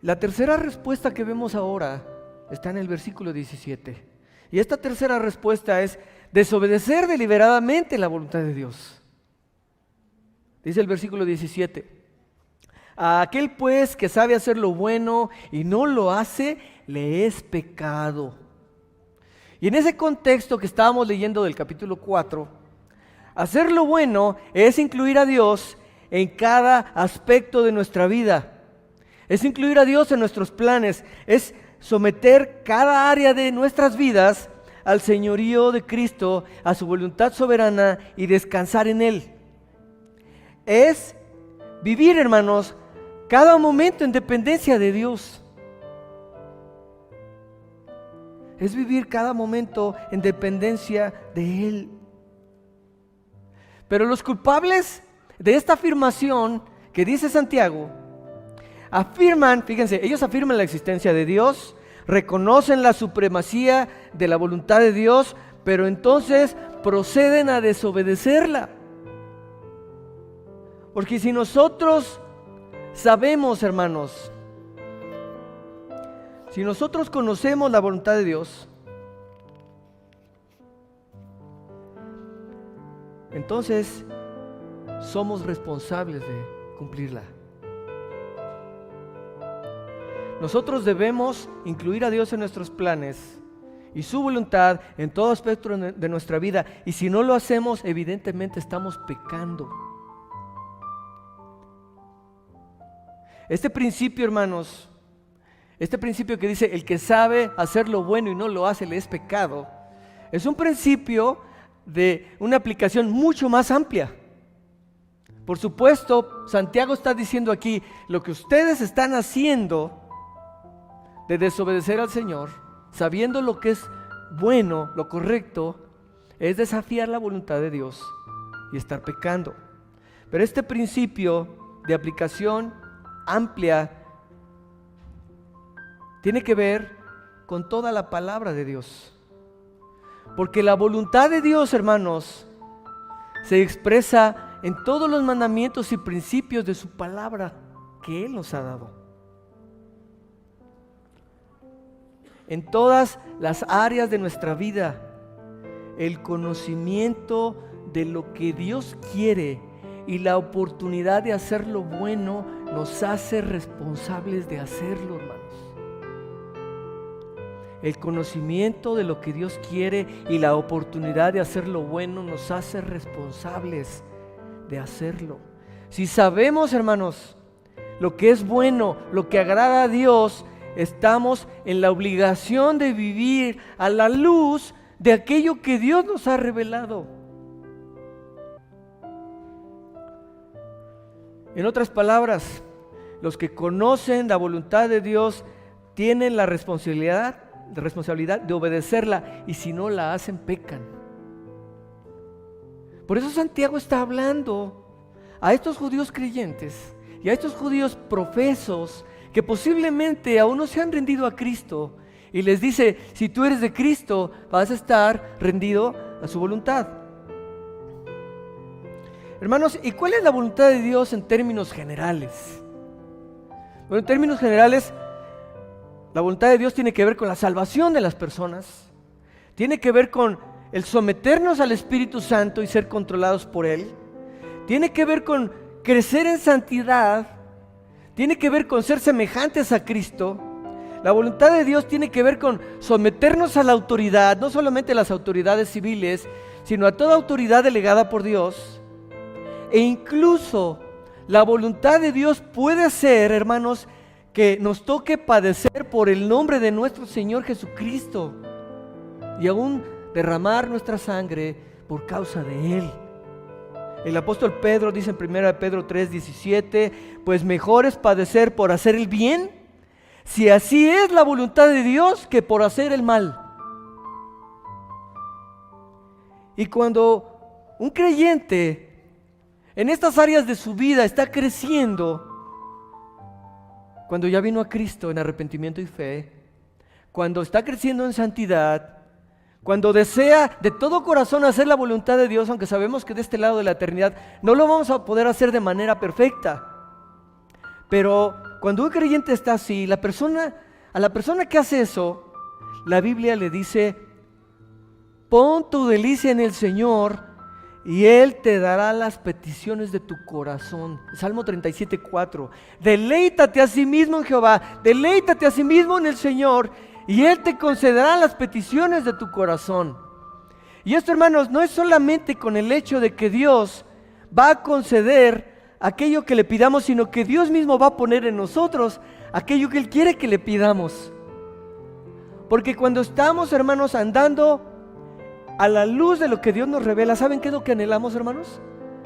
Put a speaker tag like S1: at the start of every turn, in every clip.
S1: La tercera respuesta que vemos ahora está en el versículo 17. Y esta tercera respuesta es desobedecer deliberadamente la voluntad de Dios. Dice el versículo 17: a aquel pues que sabe hacer lo bueno y no lo hace, le es pecado. Y en ese contexto que estábamos leyendo del capítulo 4, hacer lo bueno es incluir a Dios en cada aspecto de nuestra vida. Es incluir a Dios en nuestros planes, es someter cada área de nuestras vidas al señorío de Cristo, a su voluntad soberana y descansar en Él. Es vivir, hermanos, cada momento en dependencia de Dios. Es vivir cada momento en dependencia de Él. Pero los culpables de esta afirmación que dice Santiago, afirman, fíjense, ellos afirman la existencia de Dios, reconocen la supremacía de la voluntad de Dios, pero entonces proceden a desobedecerla. Porque si nosotros sabemos, hermanos, si nosotros conocemos la voluntad de Dios, entonces somos responsables de cumplirla. Nosotros debemos incluir a Dios en nuestros planes y su voluntad en todo aspecto de nuestra vida. Y si no lo hacemos, evidentemente estamos pecando. Este principio, hermanos, este principio que dice, el que sabe hacer lo bueno y no lo hace, le es pecado, es un principio de una aplicación mucho más amplia. Por supuesto, Santiago está diciendo aquí, lo que ustedes están haciendo de desobedecer al Señor, sabiendo lo que es bueno, lo correcto, es desafiar la voluntad de Dios y estar pecando. Pero este principio de aplicación amplia tiene que ver con toda la palabra de Dios. Porque la voluntad de Dios, hermanos, se expresa en todos los mandamientos y principios de su palabra que Él nos ha dado. En todas las áreas de nuestra vida, el conocimiento de lo que Dios quiere y la oportunidad de hacer lo bueno nos hace responsables de hacerlo, hermanos. El conocimiento de lo que Dios quiere y la oportunidad de hacer lo bueno nos hace responsables de hacerlo. Si sabemos, hermanos, lo que es bueno, lo que agrada a Dios, estamos en la obligación de vivir a la luz de aquello que Dios nos ha revelado. En otras palabras, los que conocen la voluntad de Dios tienen la responsabilidad de obedecerla, y si no la hacen, pecan. Por eso Santiago está hablando a estos judíos creyentes y a estos judíos profesos que posiblemente aún no se han rendido a Cristo, y les dice, si tú eres de Cristo, vas a estar rendido a su voluntad. Hermanos, ¿y cuál es la voluntad de Dios en términos generales? Bueno, en términos generales, la voluntad de Dios tiene que ver con la salvación de las personas, tiene que ver con el someternos al Espíritu Santo y ser controlados por Él, tiene que ver con crecer en santidad, tiene que ver con ser semejantes a Cristo. La voluntad de Dios tiene que ver con someternos a la autoridad, no solamente a las autoridades civiles, sino a toda autoridad delegada por Dios. E incluso la voluntad de Dios puede ser, hermanos, que nos toque padecer por el nombre de nuestro Señor Jesucristo y aún derramar nuestra sangre por causa de Él. El apóstol Pedro dice en 1 Pedro 3:17, pues mejor es padecer por hacer el bien, si así es la voluntad de Dios, que por hacer el mal. Y cuando un creyente en estas áreas de su vida está creciendo, cuando ya vino a Cristo en arrepentimiento y fe, cuando está creciendo en santidad, cuando desea de todo corazón hacer la voluntad de Dios, aunque sabemos que de este lado de la eternidad no lo vamos a poder hacer de manera perfecta, pero cuando un creyente está así, a la persona que hace eso, la Biblia le dice: pon tu delicia en el Señor y Él te dará las peticiones de tu corazón. Salmo 37:4. Deleítate a sí mismo en Jehová, deleítate a sí mismo en el Señor y Él te concederá las peticiones de tu corazón. Y esto, hermanos, no es solamente con el hecho de que Dios va a conceder aquello que le pidamos, sino que Dios mismo va a poner en nosotros aquello que Él quiere que le pidamos. Porque cuando estamos, hermanos, andando a la luz de lo que Dios nos revela, ¿saben qué es lo que anhelamos, hermanos?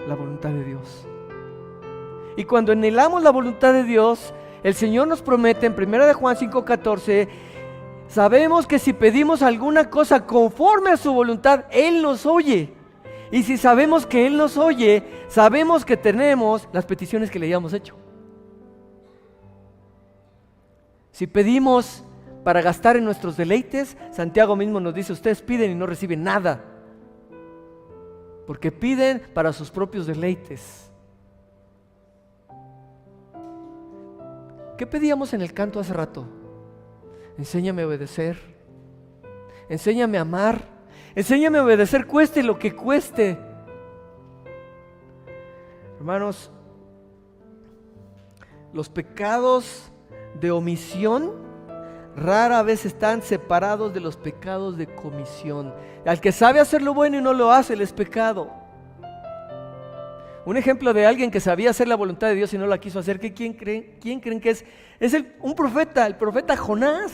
S1: La voluntad de Dios. Y cuando anhelamos la voluntad de Dios, el Señor nos promete en 1 Juan 5:14, sabemos que si pedimos alguna cosa conforme a su voluntad, Él nos oye. Y si sabemos que Él nos oye, sabemos que tenemos las peticiones que le hayamos hecho. Si pedimos para gastar en nuestros deleites, Santiago mismo nos dice: ustedes piden y no reciben nada, porque piden para sus propios deleites. ¿Qué pedíamos en el canto hace rato? Enséñame a obedecer, enséñame a amar, enséñame a obedecer cueste lo que cueste. Hermanos, los pecados de omisión rara vez están separados de los pecados de comisión. Al que sabe hacer lo bueno y no lo hace, le es pecado. Un ejemplo de alguien que sabía hacer la voluntad de Dios y no la quiso hacer, ¿quién creen que es? Es un profeta, el profeta Jonás.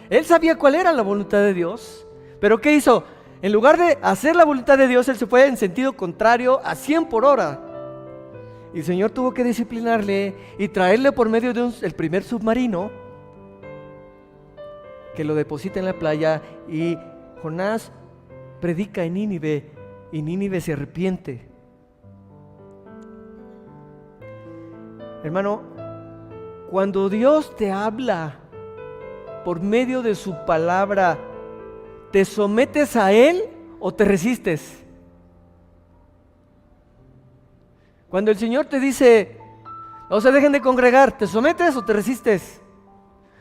S1: Él sabía cuál era la voluntad de Dios, pero ¿qué hizo? En lugar de hacer la voluntad de Dios, él se fue en sentido contrario a 100 por hora. Y el Señor tuvo que disciplinarle y traerle por medio de el primer submarino que lo deposita en la playa, y Jonás predica en Nínive y Nínive se arrepiente. Hermano, cuando Dios te habla por medio de su palabra, ¿te sometes a Él o te resistes? Cuando el Señor te dice: no se dejen de congregar, ¿te sometes o te resistes?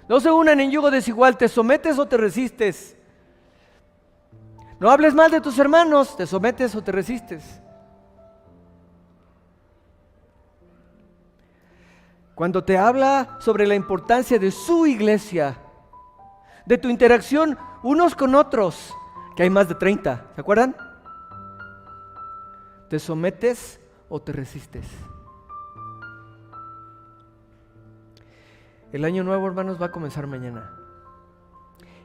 S1: No se unan en yugo desigual, ¿te sometes o te resistes? No hables mal de tus hermanos, ¿te sometes o te resistes? Cuando te habla sobre la importancia de su iglesia, de tu interacción unos con otros, que hay más de 30, ¿se acuerdan? ¿Te sometes o te resistes? El año nuevo, hermanos, va a comenzar mañana.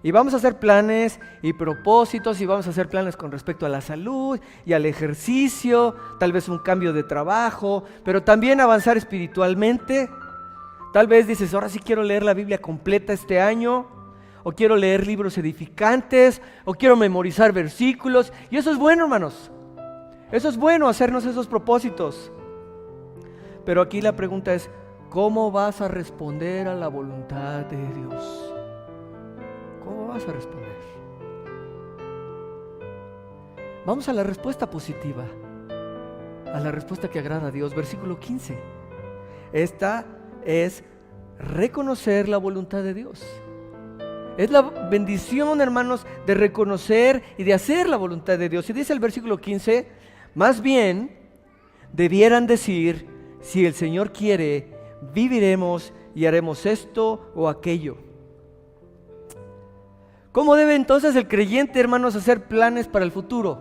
S1: Y vamos a hacer planes y propósitos, y vamos a hacer planes con respecto a la salud y al ejercicio, tal vez un cambio de trabajo, pero también avanzar espiritualmente. Tal vez dices: ahora sí quiero leer la Biblia completa este año, o quiero leer libros edificantes, o quiero memorizar versículos. Y eso es bueno, hermanos. Eso es bueno, hacernos esos propósitos. Pero aquí la pregunta es: ¿cómo vas a responder a la voluntad de Dios? ¿Cómo vas a responder? Vamos a la respuesta positiva, a la respuesta que agrada a Dios. Versículo 15. Esta es reconocer la voluntad de Dios. Es la bendición, hermanos, de reconocer y de hacer la voluntad de Dios. Y dice el versículo 15: más bien debieran decir: si el Señor quiere, viviremos y haremos esto o aquello. ¿Cómo debe entonces el creyente, hermanos, hacer planes para el futuro?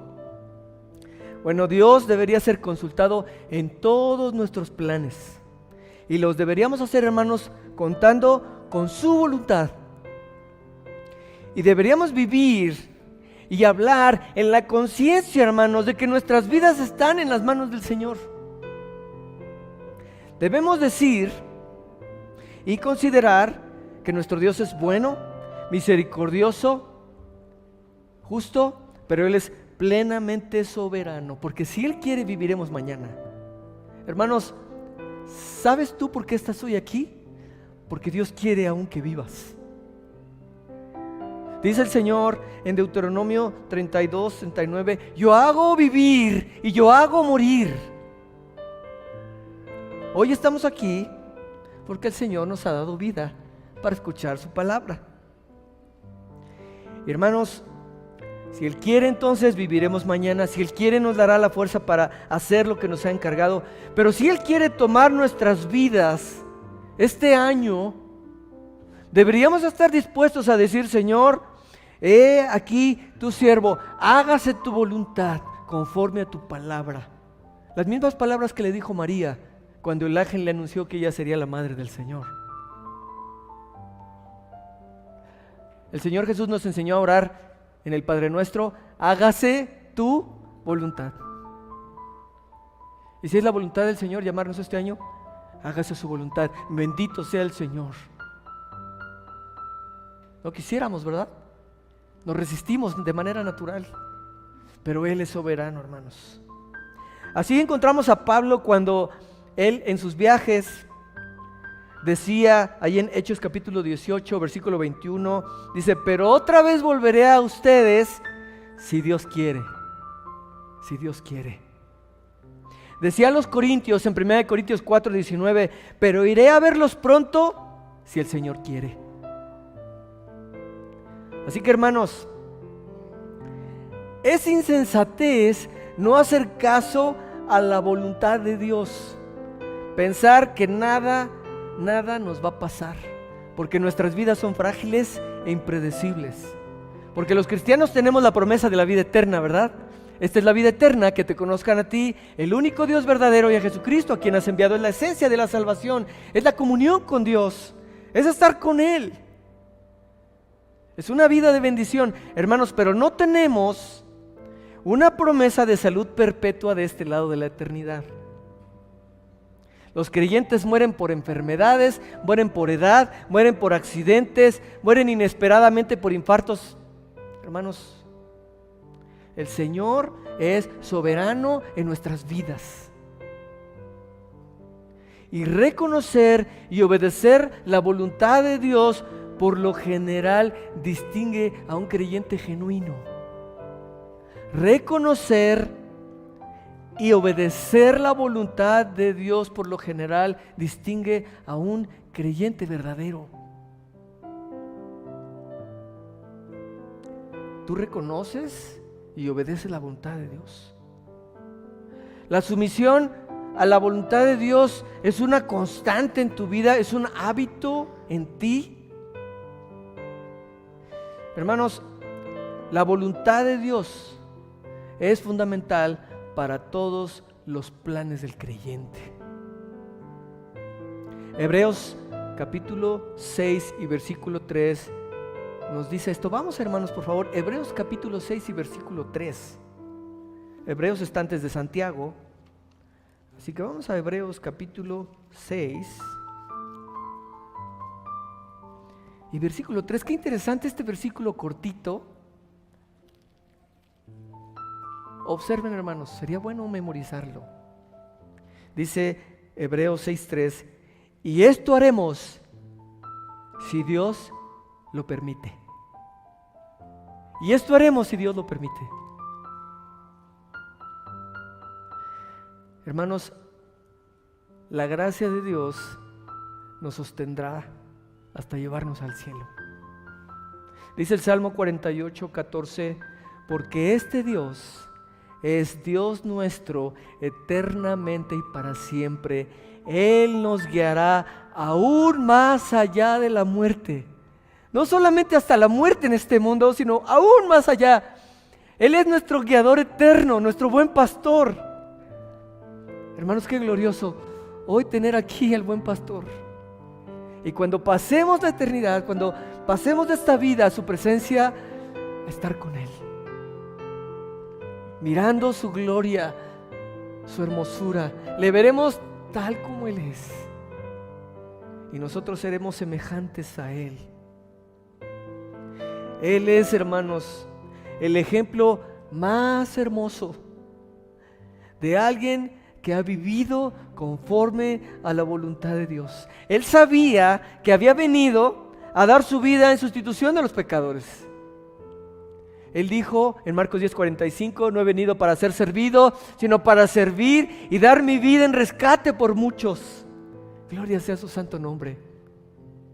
S1: Bueno, Dios debería ser consultado en todos nuestros planes, y los deberíamos hacer, hermanos, contando con su voluntad. Y deberíamos vivir y hablar en la conciencia, hermanos, de que nuestras vidas están en las manos del Señor. Debemos decir y considerar que nuestro Dios es bueno, misericordioso, justo, pero Él es plenamente soberano, porque si Él quiere, viviremos mañana. Hermanos, ¿sabes tú por qué estás hoy aquí? Porque Dios quiere aún que vivas. Dice el Señor en Deuteronomio 32, 39, yo hago vivir y yo hago morir. Hoy estamos aquí porque el Señor nos ha dado vida para escuchar su palabra. Y hermanos, si Él quiere, entonces viviremos mañana. Si Él quiere, nos dará la fuerza para hacer lo que nos ha encargado. Pero si Él quiere tomar nuestras vidas este año, deberíamos estar dispuestos a decir: Señor, he aquí tu siervo, hágase tu voluntad conforme a tu palabra. Las mismas palabras que le dijo María cuando el ángel le anunció que ella sería la madre del Señor. El Señor Jesús nos enseñó a orar en el Padre Nuestro: hágase tu voluntad. Y si es la voluntad del Señor llamarnos este año, hágase su voluntad. Bendito sea el Señor. No quisiéramos, ¿verdad? Nos resistimos de manera natural, pero Él es soberano, hermanos. Así encontramos a Pablo cuando él en sus viajes decía, ahí en Hechos capítulo 18, versículo 21, dice: pero otra vez volveré a ustedes si Dios quiere. Si Dios quiere. Decía a los corintios en 1 Corintios 4, 19: pero iré a verlos pronto si el Señor quiere. Así que, hermanos, es insensatez no hacer caso a la voluntad de Dios. Pensar que nada nos va a pasar, porque nuestras vidas son frágiles e impredecibles. Porque los cristianos tenemos la promesa de la vida eterna, ¿verdad? Esta es la vida eterna, que te conozcan a ti, el único Dios verdadero, y a Jesucristo, a quien has enviado. Es la esencia de la salvación, es la comunión con Dios, es estar con Él. Es una vida de bendición, hermanos, pero no tenemos una promesa de salud perpetua de este lado de la eternidad. Los creyentes mueren por enfermedades, mueren por edad, mueren por accidentes, mueren inesperadamente por infartos. Hermanos, el Señor es soberano en nuestras vidas. Y reconocer y obedecer la voluntad de Dios, por lo general, distingue a un creyente genuino. Reconocer y obedecer la voluntad de Dios, por lo general, distingue a un creyente verdadero. ¿Tú reconoces y obedeces la voluntad de Dios? La sumisión a la voluntad de Dios es una constante en tu vida, es un hábito en ti. Hermanos, la voluntad de Dios es fundamental para todos los planes del creyente. Hebreos capítulo 6 y versículo 3 nos dice esto. Vamos, hermanos, por favor, Hebreos capítulo 6 y versículo 3. Hebreos está antes de Santiago, así que vamos a Hebreos capítulo 6 y versículo 3. Qué interesante este versículo cortito. Observen, hermanos, sería bueno memorizarlo. Dice Hebreos 6:3: y esto haremos si Dios lo permite. Y esto haremos si Dios lo permite. Hermanos, la gracia de Dios nos sostendrá hasta llevarnos al cielo. Dice el Salmo 48:14: porque este Dios es Dios nuestro eternamente y para siempre. Él nos guiará aún más allá de la muerte. No solamente hasta la muerte en este mundo, sino aún más allá. Él es nuestro guiador eterno, nuestro buen pastor. Hermanos, qué glorioso hoy tener aquí al buen pastor. Y cuando pasemos la eternidad, cuando pasemos de esta vida a su presencia, a estar con Él, mirando su gloria, su hermosura, le veremos tal como Él es. Y nosotros seremos semejantes a Él. Él es, hermanos, el ejemplo más hermoso de alguien que ha vivido conforme a la voluntad de Dios. Él sabía que había venido a dar su vida en sustitución de los pecadores. Él dijo en Marcos 10:45: no he venido para ser servido, sino para servir y dar mi vida en rescate por muchos. Gloria sea su santo nombre,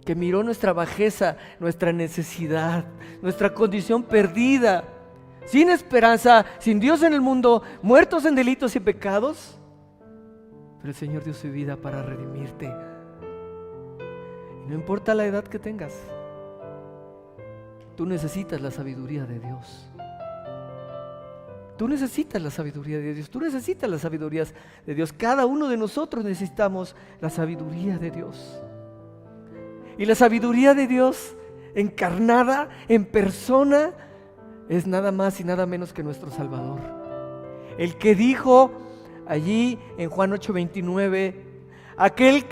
S1: que miró nuestra bajeza, nuestra necesidad, nuestra condición perdida, sin esperanza, sin Dios en el mundo, muertos en delitos y pecados. Pero el Señor dio su vida para redimirte. Y no importa la edad que tengas, tú necesitas la sabiduría de Dios. Tú necesitas la sabiduría de Dios. Tú necesitas las sabidurías de Dios. Cada uno de nosotros necesitamos la sabiduría de Dios. Y la sabiduría de Dios encarnada en persona es nada más y nada menos que nuestro Salvador. El que dijo allí en Juan 8:29, aquel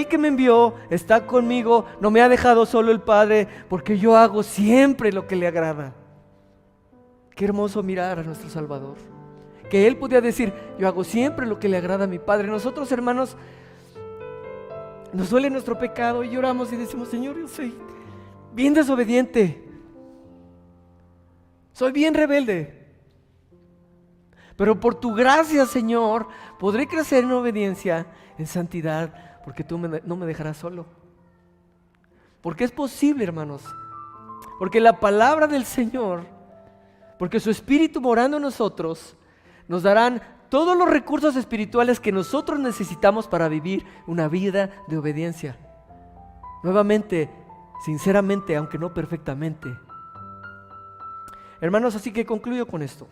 S1: que me envió está conmigo, no me ha dejado solo el Padre, porque yo hago siempre lo que le agrada. Qué hermoso mirar a nuestro Salvador, que Él podía decir, yo hago siempre lo que le agrada a mi Padre. Nosotros, hermanos, nos duele nuestro pecado y lloramos y decimos, Señor, yo soy bien desobediente, soy bien rebelde, pero por tu gracia, Señor, podré crecer en obediencia, en santidad, porque tú no me dejarás solo. Porque es posible, hermanos, porque la palabra del Señor, porque su Espíritu morando en nosotros, nos darán todos los recursos espirituales que nosotros necesitamos para vivir una vida de obediencia. Nuevamente, sinceramente, aunque no perfectamente. Hermanos, así que concluyo con esto.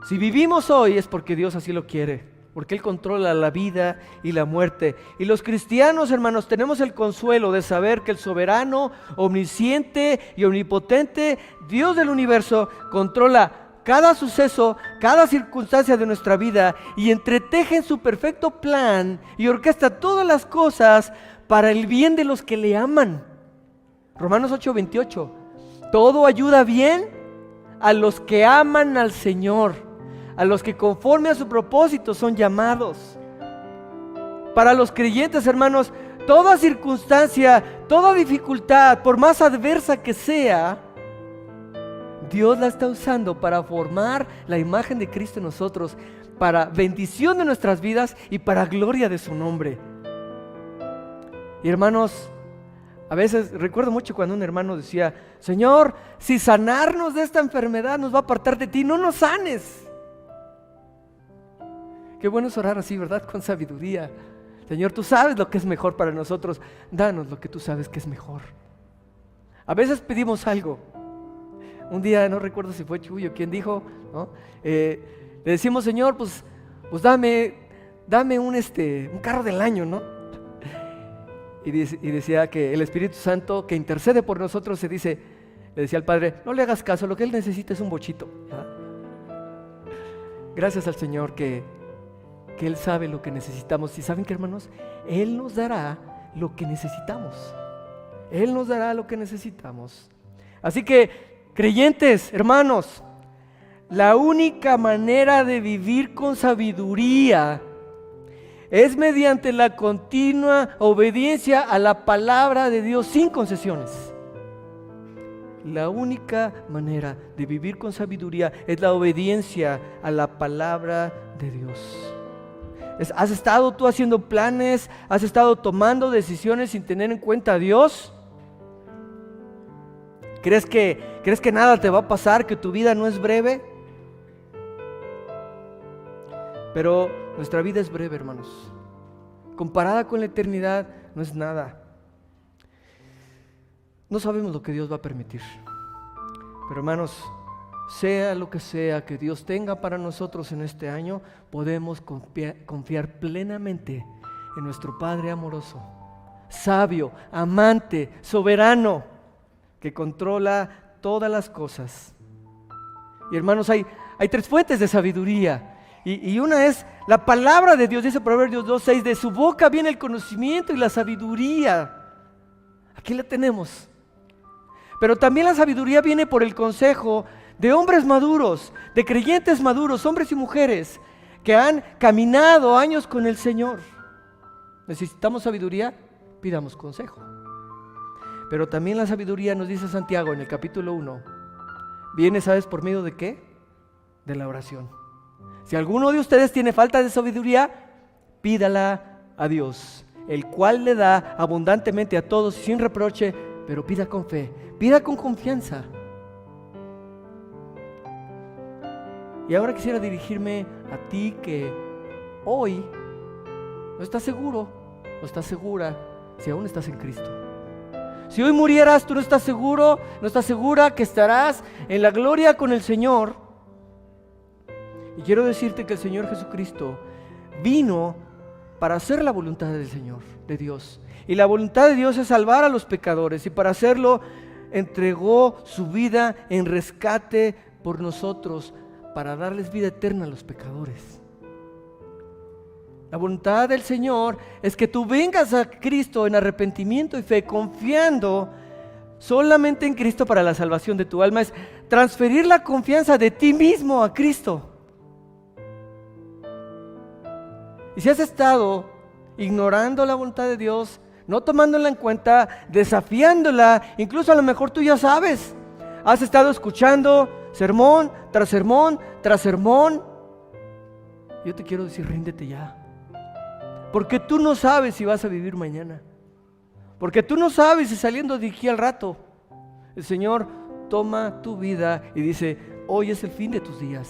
S1: Si vivimos hoy es porque Dios así lo quiere, porque Él controla la vida y la muerte. Y los cristianos, hermanos, tenemos el consuelo de saber que el soberano, omnisciente y omnipotente Dios del universo controla cada suceso, cada circunstancia de nuestra vida y entreteje en su perfecto plan y orquesta todas las cosas para el bien de los que le aman. Romanos 8:28. Todo ayuda bien a los que aman al Señor, a los que conforme a su propósito son llamados. Para los creyentes, hermanos, toda circunstancia, toda dificultad, por más adversa que sea, Dios la está usando para formar la imagen de Cristo en nosotros, para bendición de nuestras vidas y para gloria de su nombre. Y hermanos, a veces recuerdo mucho cuando un hermano decía, Señor, si sanarnos de esta enfermedad nos va a apartar de ti, no nos sanes. Qué bueno es orar así, ¿verdad? Con sabiduría. Señor, tú sabes lo que es mejor para nosotros, danos lo que tú sabes que es mejor. A veces pedimos algo. Un día, no recuerdo si fue Chuyo quien dijo, ¿no? Le decimos, Señor, pues dame un carro del año, ¿no? Y decía que el Espíritu Santo que intercede por nosotros le decía al Padre, no le hagas caso, lo que Él necesita es un bochito, ¿verdad? Gracias al Señor que Él sabe lo que necesitamos. Y ¿saben qué, hermanos? Él nos dará lo que necesitamos. Él nos dará lo que necesitamos. Así que, creyentes, hermanos, la única manera de vivir con sabiduría es mediante la continua obediencia a la palabra de Dios sin concesiones. La única manera de vivir con sabiduría es la obediencia a la palabra de Dios. ¿Has estado tú haciendo planes? ¿Has estado tomando decisiones sin tener en cuenta a Dios? ¿Crees que nada te va a pasar, que tu vida no es breve? Pero nuestra vida es breve, hermanos. Comparada con la eternidad, no es nada. No sabemos lo que Dios va a permitir. Pero, hermanos, sea lo que sea que Dios tenga para nosotros en este año, podemos confiar plenamente en nuestro Padre amoroso, sabio, amante, soberano, que controla todas las cosas. Y hermanos, hay tres fuentes de sabiduría. Y una es la palabra de Dios, dice Proverbios 2:6, de su boca viene el conocimiento y la sabiduría. Aquí la tenemos. Pero también la sabiduría viene por el consejo de hombres maduros, de creyentes maduros, hombres y mujeres que han caminado años con el Señor. ¿Necesitamos sabiduría? Pidamos consejo. Pero también la sabiduría, nos dice Santiago en el capítulo 1, viene, ¿sabes por medio de qué? De la oración. Si alguno de ustedes tiene falta de sabiduría, pídala a Dios, el cual le da abundantemente a todos sin reproche, pero pida con fe, pida con confianza. Y ahora quisiera dirigirme a ti que hoy no estás seguro, no estás segura si aún estás en Cristo. Si hoy murieras, tú no estás seguro, no estás segura que estarás en la gloria con el Señor. Y quiero decirte que el Señor Jesucristo vino para hacer la voluntad del Señor, de Dios. Y la voluntad de Dios es salvar a los pecadores. Y para hacerlo, entregó su vida en rescate por nosotros, para darles vida eterna a los pecadores. La voluntad del Señor es que tú vengas a Cristo en arrepentimiento y fe, confiando solamente en Cristo para la salvación de tu alma. Es transferir la confianza de ti mismo a Cristo. Y si has estado ignorando la voluntad de Dios, no tomándola en cuenta, desafiándola, incluso a lo mejor tú ya sabes, has estado escuchando sermón tras sermón tras sermón, yo te quiero decir, ríndete ya. Porque tú no sabes si vas a vivir mañana. Porque tú no sabes si saliendo de aquí al rato el Señor toma tu vida y dice, hoy es el fin de tus días.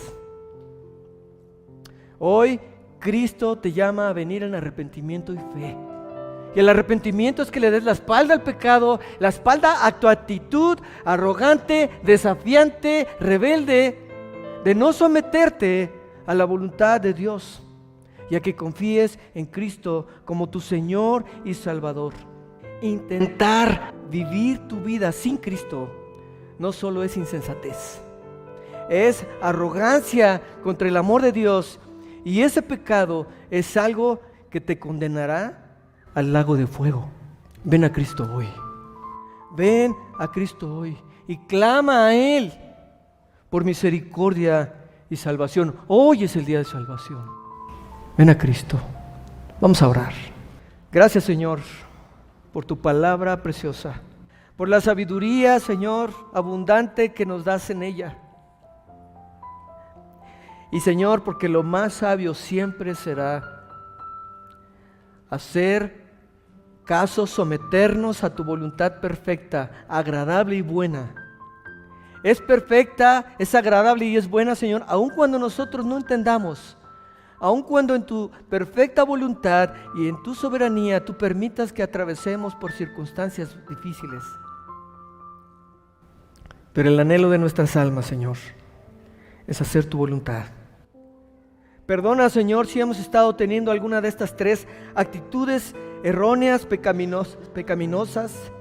S1: Hoy Cristo te llama a venir en arrepentimiento y fe. Y el arrepentimiento es que le des la espalda al pecado, la espalda a tu actitud arrogante, desafiante, rebelde, de no someterte a la voluntad de Dios, ya que confíes en Cristo como tu Señor y Salvador. Intentar vivir tu vida sin Cristo no solo es insensatez, es arrogancia contra el amor de Dios, y ese pecado es algo que te condenará al lago de fuego. Ven a Cristo hoy, ven a Cristo hoy y clama a Él por misericordia y salvación. Hoy es el día de salvación. Ven a Cristo. Vamos a orar. Gracias, Señor, por tu palabra preciosa, por la sabiduría, Señor, abundante que nos das en ella. Y, Señor, porque lo más sabio siempre será hacer caso, someternos a tu voluntad perfecta, agradable y buena. Es perfecta, es agradable y es buena, Señor, aun cuando nosotros no entendamos, aun cuando en tu perfecta voluntad y en tu soberanía tú permitas que atravesemos por circunstancias difíciles. Pero el anhelo de nuestras almas, Señor, es hacer tu voluntad. Perdona, Señor, si hemos estado teniendo alguna de estas tres actitudes erróneas, pecaminosas,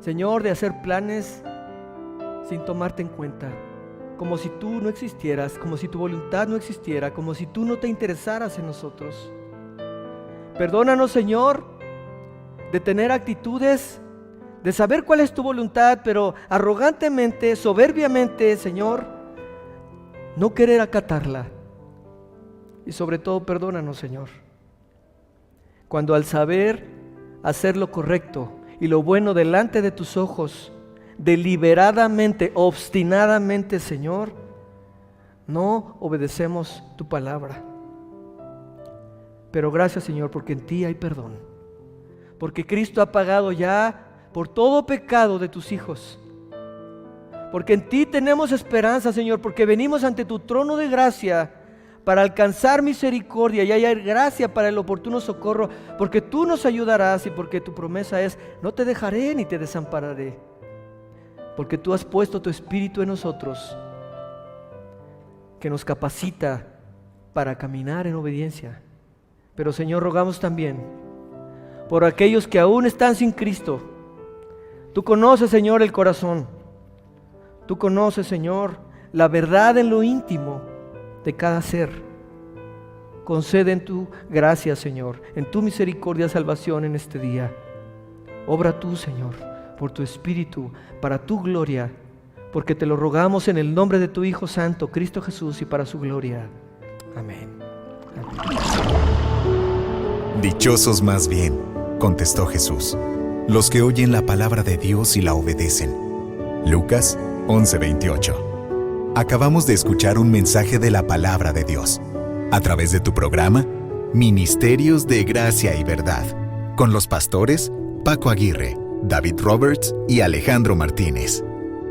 S1: Señor, de hacer planes sin tomarte en cuenta, como si tú no existieras, como si tu voluntad no existiera, como si tú no te interesaras en nosotros. Perdónanos, Señor, de tener actitudes, de saber cuál es tu voluntad, pero arrogantemente, soberbiamente, Señor, no querer acatarla. Y sobre todo, perdónanos, Señor, cuando al saber hacer lo correcto y lo bueno delante de tus ojos, deliberadamente, obstinadamente, Señor, no obedecemos tu palabra. Pero gracias, Señor, porque en ti hay perdón, porque Cristo ha pagado ya por todo pecado de tus hijos, porque en ti tenemos esperanza, Señor, porque venimos ante tu trono de gracia para alcanzar misericordia y hallar gracia para el oportuno socorro, porque tú nos ayudarás y porque tu promesa es, no te dejaré ni te desampararé, porque tú has puesto tu Espíritu en nosotros, que nos capacita para caminar en obediencia. Pero, Señor, rogamos también por aquellos que aún están sin Cristo. Tú conoces, Señor, el corazón. Tú conoces, Señor, la verdad en lo íntimo de cada ser. Concede en tu gracia, Señor, en tu misericordia, salvación en este día. Obra tú, Señor, por tu Espíritu, para tu gloria, porque te lo rogamos en el nombre de tu Hijo Santo, Cristo Jesús, y para su gloria. Amén. Amén.
S2: Dichosos más bien, contestó Jesús, los que oyen la palabra de Dios y la obedecen. Lucas 11:28. Acabamos de escuchar un mensaje de la palabra de Dios. A través de tu programa, Ministerios de Gracia y Verdad, con los pastores Paco Aguirre, David Roberts y Alejandro Martínez.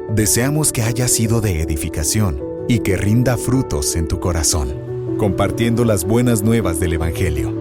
S2: Deseamos que haya sido de edificación y que rinda frutos en tu corazón, compartiendo las buenas nuevas del Evangelio.